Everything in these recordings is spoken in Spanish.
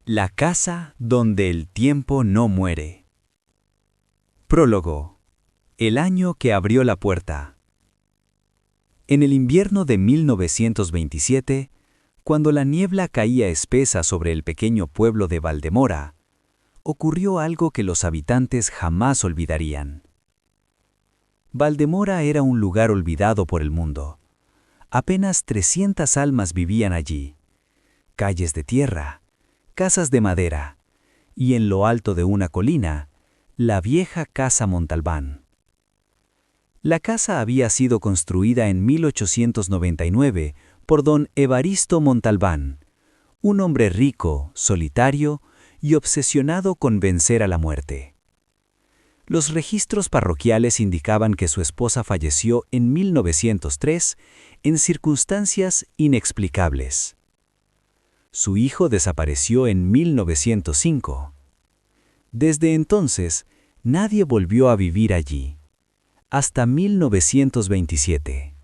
La casa donde el tiempo no muere. Prólogo. El año que abrió la puerta. En el invierno de 1927, cuando la niebla caía espesa sobre el pequeño pueblo de Valdemora, ocurrió algo que los habitantes jamás olvidarían. Valdemora era un lugar olvidado por el mundo. Apenas 300 almas vivían allí. Calles de tierra, casas de madera, y en lo alto de una colina, la vieja Casa Montalbán. La casa había sido construida en 1899 por don Evaristo Montalbán, un hombre rico, solitario y obsesionado con vencer a la muerte. Los registros parroquiales indicaban que su esposa falleció en 1903 en circunstancias inexplicables. Su hijo desapareció en 1905. Desde entonces, nadie volvió a vivir allí, hasta 1927.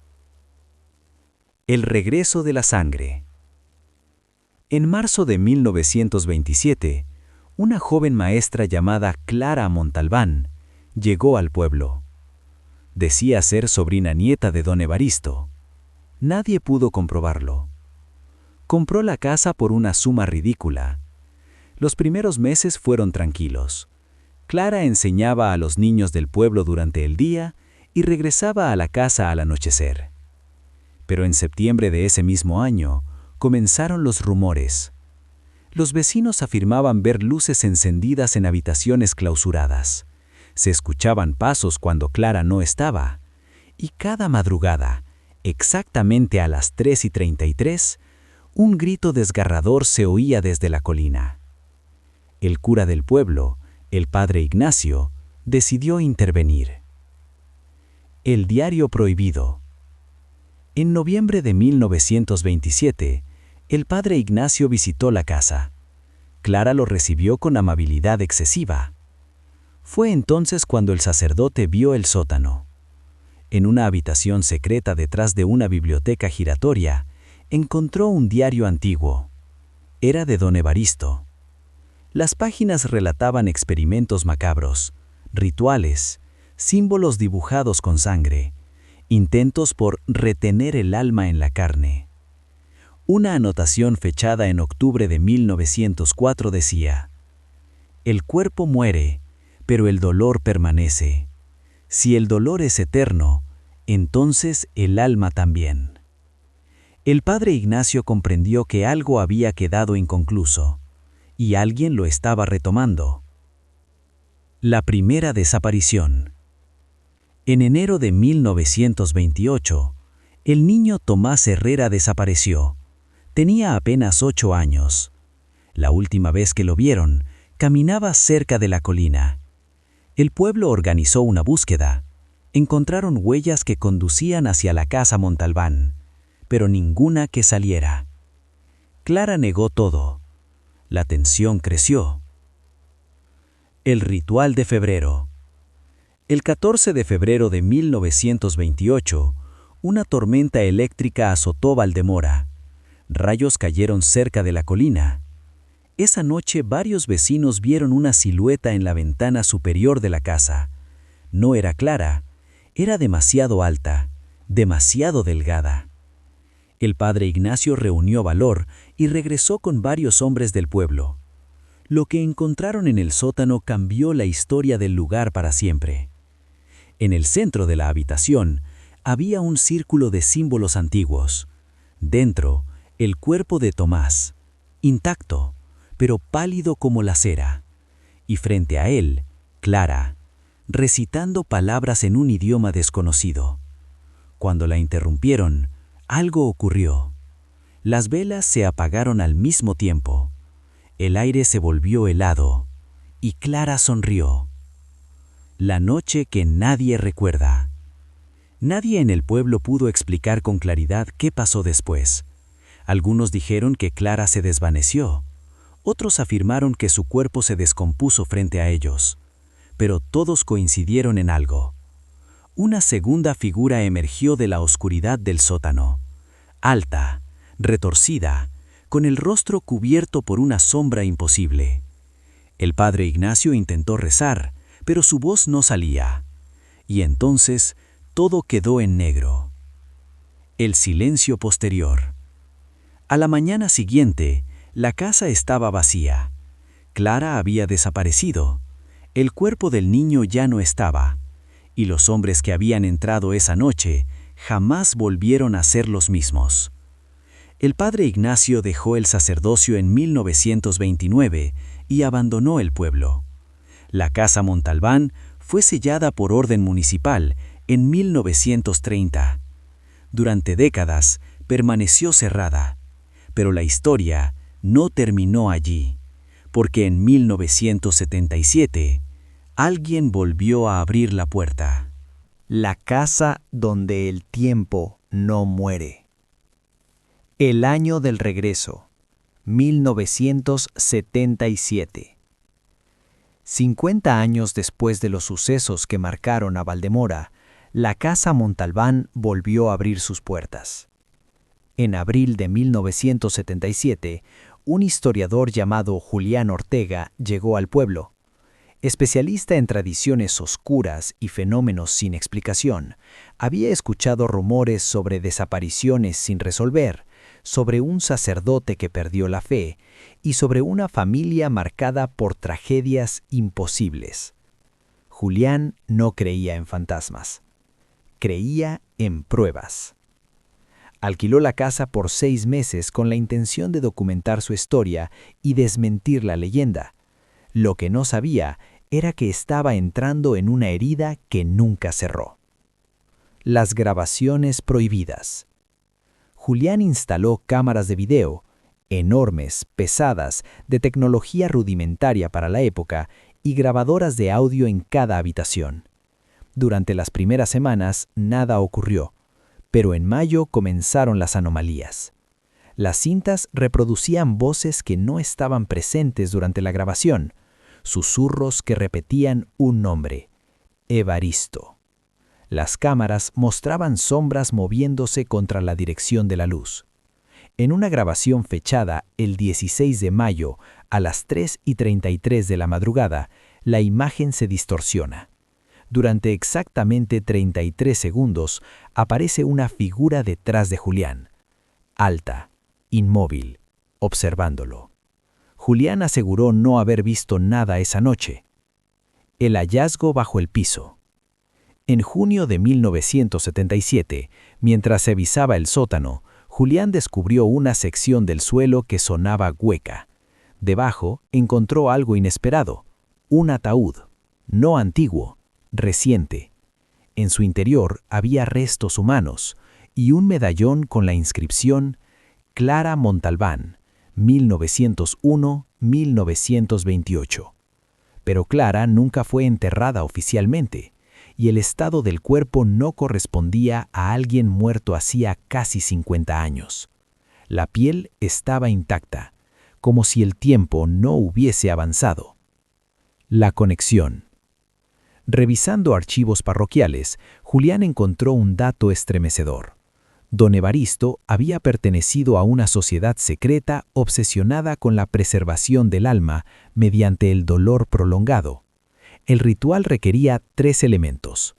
El regreso de la sangre. En marzo de 1927, una joven maestra llamada Clara Montalbán llegó al pueblo. Decía ser sobrina nieta de don Evaristo. Nadie pudo comprobarlo. Compró la casa por una suma ridícula. Los primeros meses fueron tranquilos. Clara enseñaba a los niños del pueblo durante el día y regresaba a la casa al anochecer. Pero en septiembre de ese mismo año comenzaron los rumores. Los vecinos afirmaban ver luces encendidas en habitaciones clausuradas. Se escuchaban pasos cuando Clara no estaba. Y cada madrugada, exactamente a las 3:33, un grito desgarrador se oía desde la colina. El cura del pueblo, el padre Ignacio, decidió intervenir. El diario prohibido. En noviembre de 1927, el padre Ignacio visitó la casa. Clara lo recibió con amabilidad excesiva. Fue entonces cuando el sacerdote vio el sótano. En una habitación secreta detrás de una biblioteca giratoria, encontró un diario antiguo. Era de don Evaristo. Las páginas relataban experimentos macabros, rituales, símbolos dibujados con sangre, intentos por retener el alma en la carne. Una anotación fechada en octubre de 1904 decía: «El cuerpo muere, pero el dolor permanece. Si el dolor es eterno, entonces el alma también». El padre Ignacio comprendió que algo había quedado inconcluso, y alguien lo estaba retomando. La primera desaparición. En enero de 1928, el niño Tomás Herrera desapareció. Tenía apenas 8 años. La última vez que lo vieron, caminaba cerca de la colina. El pueblo organizó una búsqueda. Encontraron huellas que conducían hacia la casa Montalbán, pero ninguna que saliera. Clara negó todo. La tensión creció. El ritual de febrero. El 14 de febrero de 1928, una tormenta eléctrica azotó Valdemora. Rayos cayeron cerca de la colina. Esa noche varios vecinos vieron una silueta en la ventana superior de la casa. No era Clara, era demasiado alta, demasiado delgada. El padre Ignacio reunió valor y regresó con varios hombres del pueblo. Lo que encontraron en el sótano cambió la historia del lugar para siempre. En el centro de la habitación había un círculo de símbolos antiguos. Dentro, el cuerpo de Tomás, intacto, pero pálido como la cera. Y frente a él, Clara, recitando palabras en un idioma desconocido. Cuando la interrumpieron, algo ocurrió. Las velas se apagaron al mismo tiempo. El aire se volvió helado, y Clara sonrió. La noche que nadie recuerda. Nadie en el pueblo pudo explicar con claridad qué pasó después. Algunos dijeron que Clara se desvaneció. Otros afirmaron que su cuerpo se descompuso frente a ellos. Pero todos coincidieron en algo. Una segunda figura emergió de la oscuridad del sótano. Alta, retorcida, con el rostro cubierto por una sombra imposible. El padre Ignacio intentó rezar, pero su voz no salía. Y entonces todo quedó en negro. El silencio posterior. A la mañana siguiente, la casa estaba vacía. Clara había desaparecido. El cuerpo del niño ya no estaba. Y los hombres que habían entrado esa noche jamás volvieron a ser los mismos. El padre Ignacio dejó el sacerdocio en 1929 y abandonó el pueblo. La casa Montalbán fue sellada por orden municipal en 1930. Durante décadas permaneció cerrada, pero la historia no terminó allí, porque en 1977 alguien volvió a abrir la puerta. La casa donde el tiempo no muere. El año del regreso, 1977. 50 años después de los sucesos que marcaron a Valdemora, la casa Montalbán volvió a abrir sus puertas. En abril de 1977, un historiador llamado Julián Ortega llegó al pueblo. Especialista en tradiciones oscuras y fenómenos sin explicación, había escuchado rumores sobre desapariciones sin resolver, sobre un sacerdote que perdió la fe y sobre una familia marcada por tragedias imposibles. Julián no creía en fantasmas. Creía en pruebas. Alquiló la casa por 6 meses con la intención de documentar su historia y desmentir la leyenda. Lo que no sabía era que estaba entrando en una herida que nunca cerró. Las grabaciones prohibidas. Julián instaló cámaras de video, enormes, pesadas, de tecnología rudimentaria para la época, y grabadoras de audio en cada habitación. Durante las primeras semanas nada ocurrió, pero en mayo comenzaron las anomalías. Las cintas reproducían voces que no estaban presentes durante la grabación, susurros que repetían un nombre: Evaristo. Las cámaras mostraban sombras moviéndose contra la dirección de la luz. En una grabación fechada el 16 de mayo a las 3:33 de la madrugada, la imagen se distorsiona. Durante exactamente 33 segundos aparece una figura detrás de Julián, alta, inmóvil, observándolo. Julián aseguró no haber visto nada esa noche. El hallazgo bajo el piso. En junio de 1977, mientras se avisaba el sótano, Julián descubrió una sección del suelo que sonaba hueca. Debajo encontró algo inesperado: un ataúd, no antiguo, reciente. En su interior había restos humanos y un medallón con la inscripción Clara Montalbán, 1901-1928. Pero Clara nunca fue enterrada oficialmente, y el estado del cuerpo no correspondía a alguien muerto hacía casi 50 años. La piel estaba intacta, como si el tiempo no hubiese avanzado. La conexión. Revisando archivos parroquiales, Julián encontró un dato estremecedor. Don Evaristo había pertenecido a una sociedad secreta obsesionada con la preservación del alma mediante el dolor prolongado. El ritual requería 3 elementos: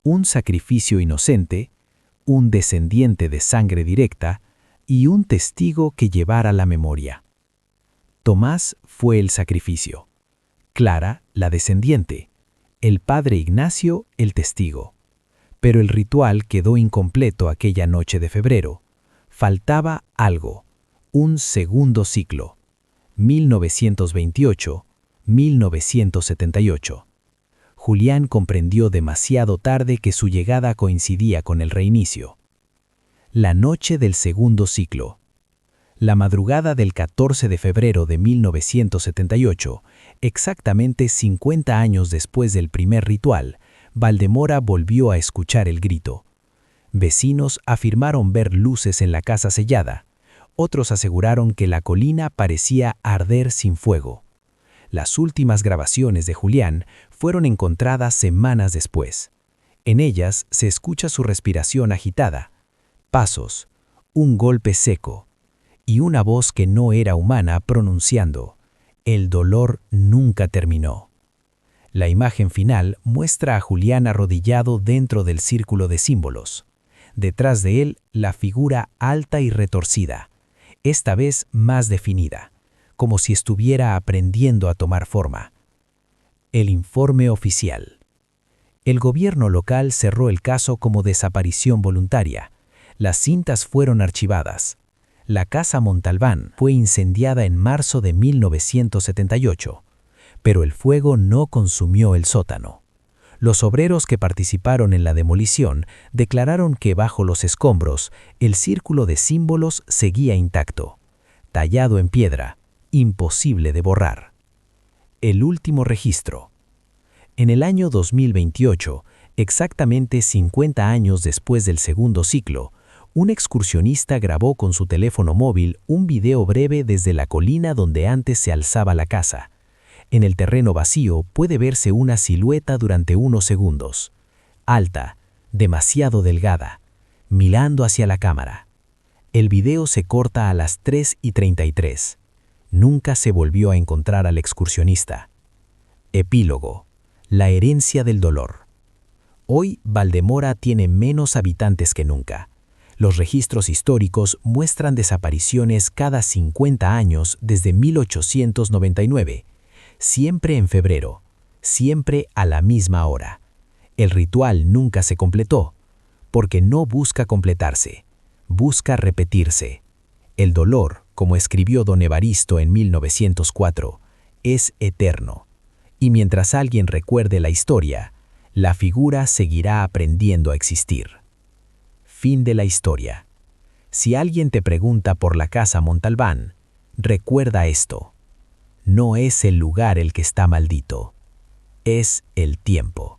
un sacrificio inocente, un descendiente de sangre directa y un testigo que llevara la memoria. Tomás fue el sacrificio, Clara la descendiente, el padre Ignacio el testigo. Pero el ritual quedó incompleto aquella noche de febrero. Faltaba algo, un segundo ciclo, 1928-1978. Julián comprendió demasiado tarde que su llegada coincidía con el reinicio. La noche del segundo ciclo. La madrugada del 14 de febrero de 1978, exactamente 50 años después del primer ritual, Valdemora volvió a escuchar el grito. Vecinos afirmaron ver luces en la casa sellada. Otros aseguraron que la colina parecía arder sin fuego. Las últimas grabaciones de Julián fueron encontradas semanas después. En ellas se escucha su respiración agitada, pasos, un golpe seco, y una voz que no era humana pronunciando: «El dolor nunca terminó». La imagen final muestra a Julián arrodillado dentro del círculo de símbolos. Detrás de él, la figura alta y retorcida, esta vez más definida, como si estuviera aprendiendo a tomar forma. El informe oficial. El gobierno local cerró el caso como desaparición voluntaria. Las cintas fueron archivadas. La casa Montalbán fue incendiada en marzo de 1978. Pero el fuego no consumió el sótano. Los obreros que participaron en la demolición declararon que bajo los escombros el círculo de símbolos seguía intacto, tallado en piedra, imposible de borrar. El último registro. En el año 2028, exactamente 50 años después del segundo ciclo, un excursionista grabó con su teléfono móvil un video breve desde la colina donde antes se alzaba la casa. En el terreno vacío puede verse una silueta durante unos segundos, alta, demasiado delgada, mirando hacia la cámara. El video se corta a las 3:33. Nunca se volvió a encontrar al excursionista. Epílogo. La herencia del dolor. Hoy Valdemora tiene menos habitantes que nunca. Los registros históricos muestran desapariciones cada 50 años desde 1899. Siempre en febrero, siempre a la misma hora. El ritual nunca se completó, porque no busca completarse, busca repetirse. El dolor, como escribió don Evaristo en 1904, es eterno. Y mientras alguien recuerde la historia, la figura seguirá aprendiendo a existir. Fin de la historia. Si alguien te pregunta por la casa Montalbán, recuerda esto. No es el lugar el que está maldito, es el tiempo.